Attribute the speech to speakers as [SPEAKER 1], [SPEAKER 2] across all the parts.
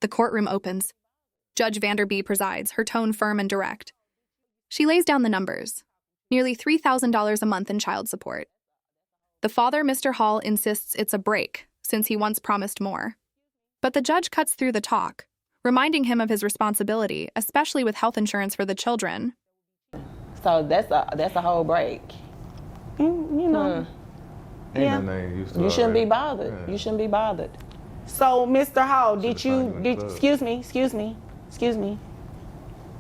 [SPEAKER 1] The courtroom opens. Judge Vanderby presides, her tone firm and direct. She lays down the numbers. Nearly $3,000 a month in child support. The father, Mr. Hall, insists it's a break, since he once promised more. But the judge cuts through the talk, reminding him of his responsibility, especially with health insurance for the children.
[SPEAKER 2] So that's a whole break. You know.
[SPEAKER 3] Yeah.
[SPEAKER 2] You shouldn't be bothered. Yeah. You shouldn't be bothered.
[SPEAKER 3] So, Mr. Hall, excuse me.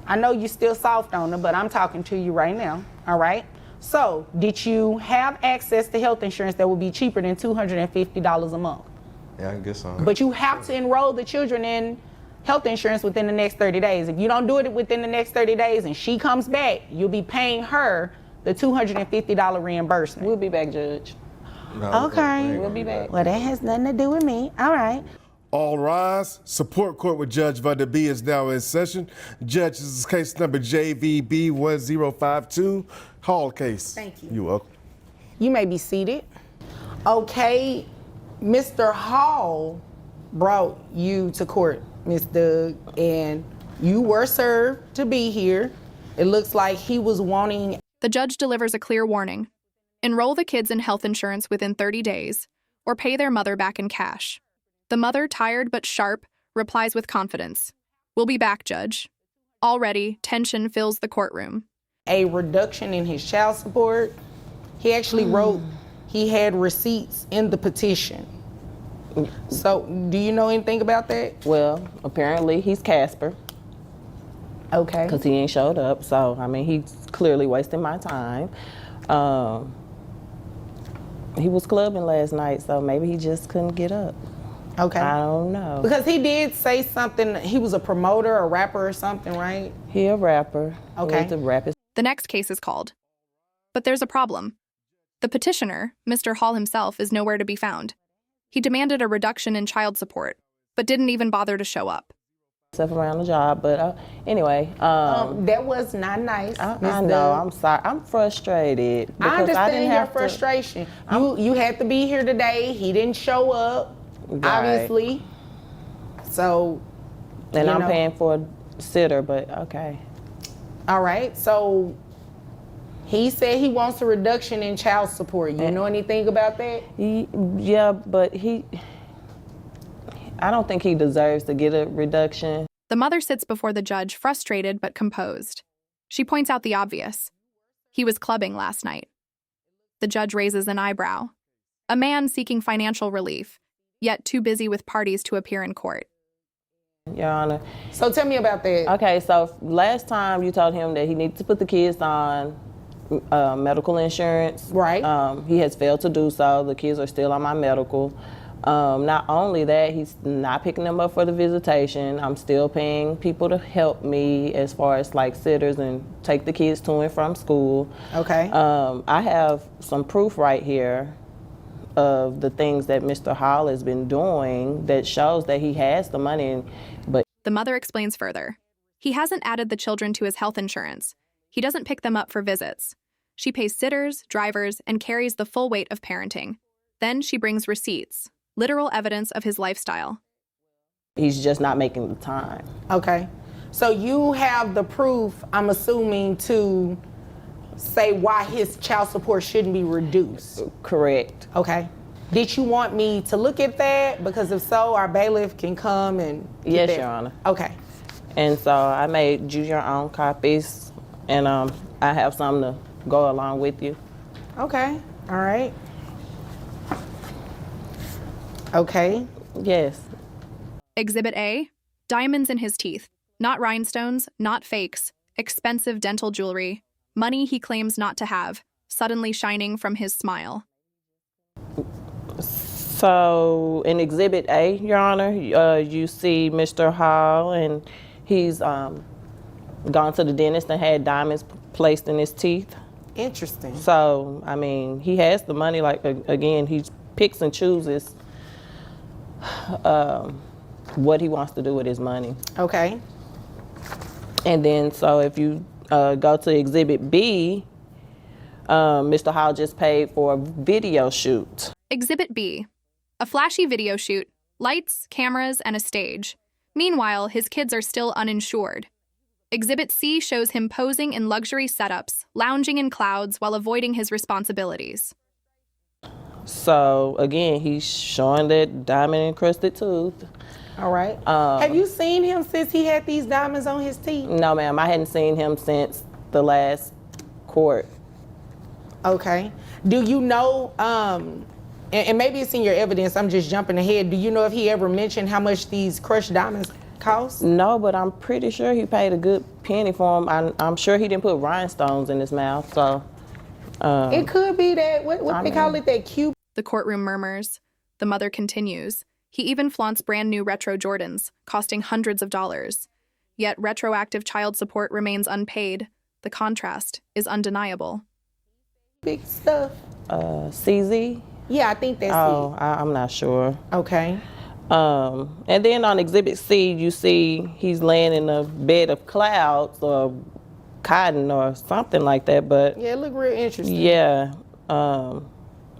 [SPEAKER 3] I know you're still soft on her, but I'm talking to you right now, all right? So, did you have access to health insurance that would be cheaper than $250 a month?
[SPEAKER 4] Yeah, I guess so.
[SPEAKER 3] But you have to enroll the children in health insurance within the next 30 days. If you don't do it within the next 30 days and she comes back, you'll be paying her the $250 reimbursement.
[SPEAKER 2] We'll be back, Judge.
[SPEAKER 4] No,
[SPEAKER 3] Okay.
[SPEAKER 2] We'll be back.
[SPEAKER 3] Well, that has nothing to do with me. All right.
[SPEAKER 5] All rise. Support court with Judge Vanderby is now in session. Judge, this is case number JVB 1052, Hall case.
[SPEAKER 3] Thank you.
[SPEAKER 5] You're welcome.
[SPEAKER 3] You may be seated. Okay, Mr. Hall brought you to court, Ms. Doug, and you were served to be here. It looks like he was wanting.
[SPEAKER 1] The judge delivers a clear warning. Enroll the kids in health insurance within 30 days, or pay their mother back in cash. The mother, tired but sharp, replies with confidence. We'll be back, Judge. Already, tension fills the courtroom.
[SPEAKER 3] A reduction in his child support. He actually wrote he had receipts in the petition. So, do you know anything about that?
[SPEAKER 2] Well, apparently he's Casper.
[SPEAKER 3] Okay.
[SPEAKER 2] Because he ain't showed up. So, I mean, he's clearly wasting my time. He was clubbing last night, so maybe he just couldn't get up.
[SPEAKER 3] Okay.
[SPEAKER 2] I don't know.
[SPEAKER 3] Because he did say something, he was a promoter, a rapper or something, right?
[SPEAKER 2] He a rapper.
[SPEAKER 3] Okay.
[SPEAKER 2] He's a rapper.
[SPEAKER 1] The next case is called. But there's a problem. The petitioner, Mr. Hall himself, is nowhere to be found. He demanded a reduction in child support, but didn't even bother to show up.
[SPEAKER 2] Stuff around the job, but anyway.
[SPEAKER 3] That was not nice.
[SPEAKER 2] I know, I'm sorry. I'm frustrated.
[SPEAKER 3] I understand your frustration. You had to be here today. He didn't show up, obviously. So,
[SPEAKER 2] and I'm paying for a sitter, but okay.
[SPEAKER 3] All right, so he said he wants a reduction in child support. You know anything about that?
[SPEAKER 2] Yeah, but I don't think he deserves to get a reduction.
[SPEAKER 1] The mother sits before the judge, frustrated but composed. She points out the obvious. He was clubbing last night. The judge raises an eyebrow. A man seeking financial relief, yet too busy with parties to appear in court.
[SPEAKER 2] Your Honor.
[SPEAKER 3] So tell me about that.
[SPEAKER 2] Okay, so last time you told him that he needed to put the kids on medical insurance.
[SPEAKER 3] Right.
[SPEAKER 2] He has failed to do so. The kids are still on my medical. Not only that, he's not picking them up for the visitation. I'm still paying people to help me as far as like sitters and take the kids to and from school.
[SPEAKER 3] Okay.
[SPEAKER 2] I have some proof right here of the things that Mr. Hall has been doing that shows that he has the money, but
[SPEAKER 1] the mother explains further. He hasn't added the children to his health insurance. He doesn't pick them up for visits. She pays sitters, drivers, and carries the full weight of parenting. Then she brings receipts, literal evidence of his lifestyle.
[SPEAKER 2] He's just not making the time.
[SPEAKER 3] Okay. So you have the proof, I'm assuming, to say why his child support shouldn't be reduced.
[SPEAKER 2] Correct.
[SPEAKER 3] Okay. Did you want me to look at that? Because if so, our bailiff can come and get
[SPEAKER 2] Yes,
[SPEAKER 3] that.
[SPEAKER 2] Your Honor.
[SPEAKER 3] Okay.
[SPEAKER 2] And so I made you your own copies, and I have some to go along with you.
[SPEAKER 3] Okay. All right. Okay.
[SPEAKER 2] Yes.
[SPEAKER 1] Exhibit A, diamonds in his teeth. Not rhinestones, not fakes, expensive dental jewelry, money he claims not to have, suddenly shining from his smile.
[SPEAKER 2] So in Exhibit A, Your Honor, you see Mr. Hall, and he's gone to the dentist and had diamonds placed in his teeth.
[SPEAKER 3] Interesting.
[SPEAKER 2] So, I mean, he has the money. Like, again, he picks and chooses what he wants to do with his money.
[SPEAKER 3] Okay.
[SPEAKER 2] And then, so if you go to Exhibit B, Mr. Hall just paid for a video shoot.
[SPEAKER 1] Exhibit B, a flashy video shoot, lights, cameras, and a stage. Meanwhile, his kids are still uninsured. Exhibit C shows him posing in luxury setups, lounging in clouds while avoiding his responsibilities.
[SPEAKER 2] So again, he's showing that diamond encrusted tooth.
[SPEAKER 3] All right. Have you seen him since he had these diamonds on his teeth?
[SPEAKER 2] No, ma'am, I hadn't seen him since the last court.
[SPEAKER 3] Okay. Do you know, and maybe it's in your evidence, I'm just jumping ahead. Do you know if he ever mentioned how much these crushed diamonds cost?
[SPEAKER 2] No, but I'm pretty sure he paid a good penny for them. I'm sure he didn't put rhinestones in his mouth, so.
[SPEAKER 3] It could be that, what they call it, that cube.
[SPEAKER 1] The courtroom murmurs. The mother continues. He even flaunts brand new retro Jordans, costing hundreds of dollars. Yet retroactive child support remains unpaid. The contrast is undeniable.
[SPEAKER 3] Big stuff.
[SPEAKER 2] CZ?
[SPEAKER 3] Yeah, I think that's
[SPEAKER 2] I'm not sure.
[SPEAKER 3] Okay.
[SPEAKER 2] And then on Exhibit C, you see he's laying in a bed of clouds or cotton or something like that, but
[SPEAKER 3] Yeah, it looked real interesting.
[SPEAKER 2] yeah,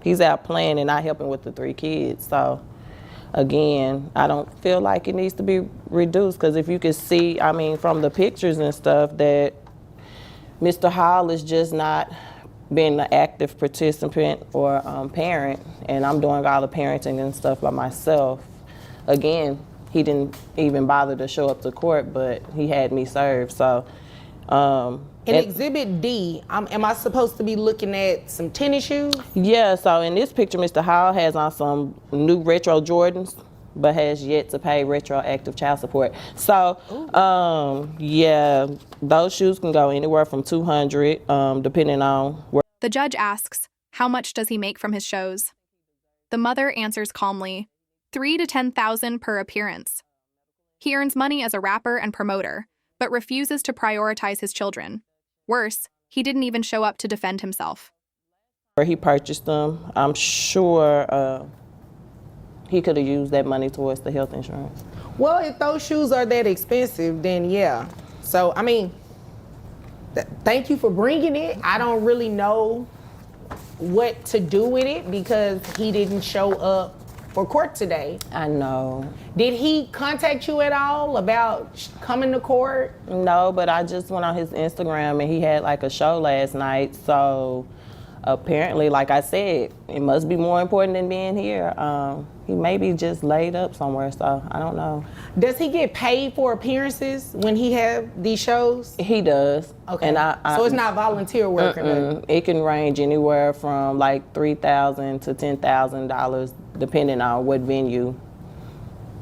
[SPEAKER 2] he's out playing and not helping with the 3 kids. So again, I don't feel like it needs to be reduced, because if you can see, I mean, from the pictures and stuff, that Mr. Hall is just not being an active participant or parent, and I'm doing all the parenting and stuff by myself. Again, he didn't even bother to show up to court, but he had me served. So
[SPEAKER 3] in Exhibit D, am I supposed to be looking at some tennis shoes?
[SPEAKER 2] yeah, so in this picture, Mr. Hall has on some new retro Jordans, but has yet to pay retroactive child support. So, yeah, those shoes can go anywhere from $200, depending on where.
[SPEAKER 1] The judge asks, how much does he make from his shows? The mother answers calmly, $3,000 to $10,000 per appearance. He earns money as a rapper and promoter, but refuses to prioritize his children. Worse, he didn't even show up to defend himself.
[SPEAKER 2] Where he purchased them, I'm sure he could have used that money towards the health insurance.
[SPEAKER 3] Well, if those shoes are that expensive, then yeah. So, I mean, thank you for bringing it. I don't really know what to do with it because he didn't show up for court today.
[SPEAKER 2] I know.
[SPEAKER 3] Did he contact you at all about coming to court?
[SPEAKER 2] No, but I just went on his Instagram and he had like a show last night. So apparently, like I said, it must be more important than being here. He may be just laid up somewhere, so I don't know.
[SPEAKER 3] Does he get paid for appearances when he have these shows?
[SPEAKER 2] He does.
[SPEAKER 3] Okay.
[SPEAKER 2] And
[SPEAKER 3] so it's not volunteer work or nothing?
[SPEAKER 2] It can range anywhere from like $3,000 to $10,000, depending on what venue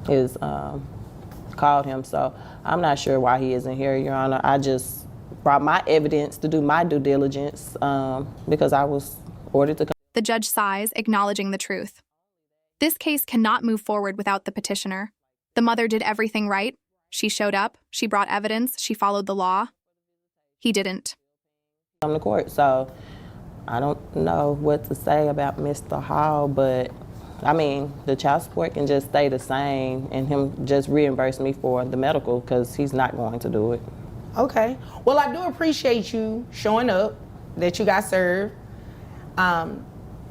[SPEAKER 2] is called him. So I'm not sure why he isn't here, Your Honor. I just brought my evidence to do my due diligence because I was ordered to come.
[SPEAKER 1] The judge sighs, acknowledging the truth. This case cannot move forward without the petitioner. The mother did everything right. She showed up, she brought evidence, she followed the law. He didn't.
[SPEAKER 2] Come to court, so I don't know what to say about Mr. Hall, but I mean, the child support can just stay the same and him just reimburse me for the medical because he's not going to do it.
[SPEAKER 3] Okay. Well, I do appreciate you showing up, that you got served.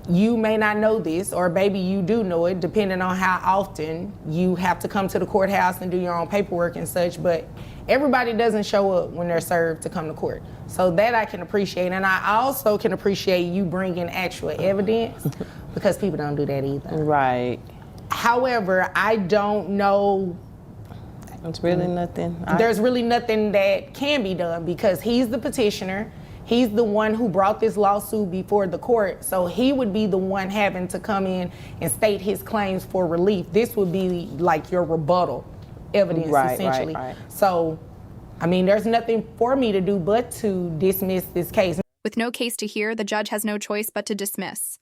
[SPEAKER 3] You may not know this, or maybe you do know it, depending on how often you have to come to the courthouse and do your own paperwork and such, but everybody doesn't show up when they're served to come to court. So that I can appreciate, and I also can appreciate you bringing actual evidence because people don't do that either.
[SPEAKER 2] Right.
[SPEAKER 3] However, I don't know.
[SPEAKER 2] It's really nothing.
[SPEAKER 3] There's really nothing that can be done because he's the petitioner. He's the one who brought this lawsuit before the court, so he would be the one having to come in and state his claims for relief. This would be like your rebuttal evidence, essentially.
[SPEAKER 2] Right.
[SPEAKER 3] So, I mean, there's nothing for me to do but to dismiss this case.
[SPEAKER 1] With no case to hear, the judge has no choice but to dismiss.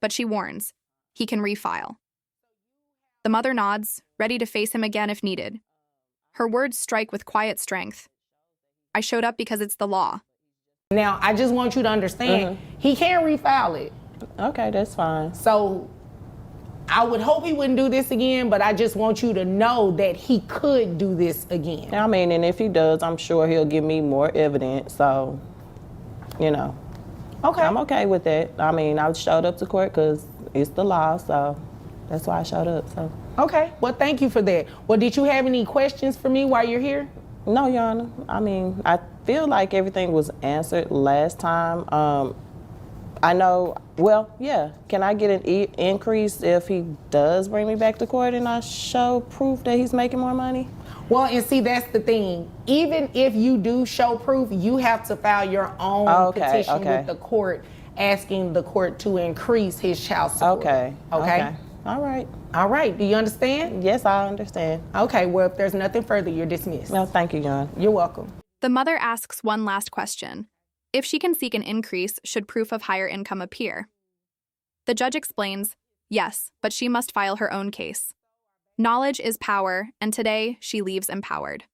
[SPEAKER 1] But she warns, he can refile. The mother nods, ready to face him again if needed. Her words strike with quiet strength. I showed up because it's the law.
[SPEAKER 3] Now, I just want you to understand, he can't refile it.
[SPEAKER 2] Okay, that's fine.
[SPEAKER 3] So, I would hope he wouldn't do this again, but I just want you to know that he could do this again.
[SPEAKER 2] I mean, and if he does, I'm sure he'll give me more evidence, so, you know.
[SPEAKER 3] Okay.
[SPEAKER 2] I'm okay with that. I mean, I showed up to court because it's the law, so. That's why I showed up. So.
[SPEAKER 3] Okay, well, thank you for that. Well, did you have any questions for me while you're here?
[SPEAKER 2] No, Your Honor. I mean, I feel like everything was answered last time. I know, well, yeah. Can I get an increase if he does bring me back to court and I show proof that he's making more money?
[SPEAKER 3] Well, and see, that's the thing. Even if you do show proof, you have to file your own petition with the court asking the court to increase his child support.
[SPEAKER 2] Okay.
[SPEAKER 3] Okay?
[SPEAKER 2] All right.
[SPEAKER 3] All right. Do you understand?
[SPEAKER 2] Yes, I understand.
[SPEAKER 3] Okay. Well, if there's nothing further, you're dismissed.
[SPEAKER 2] No, thank you, Your Honor.
[SPEAKER 3] You're welcome.
[SPEAKER 1] The mother asks one last question. If she can seek an increase, should proof of higher income appear? The judge explains, yes, but she must file her own case. Knowledge is power, and today she leaves empowered.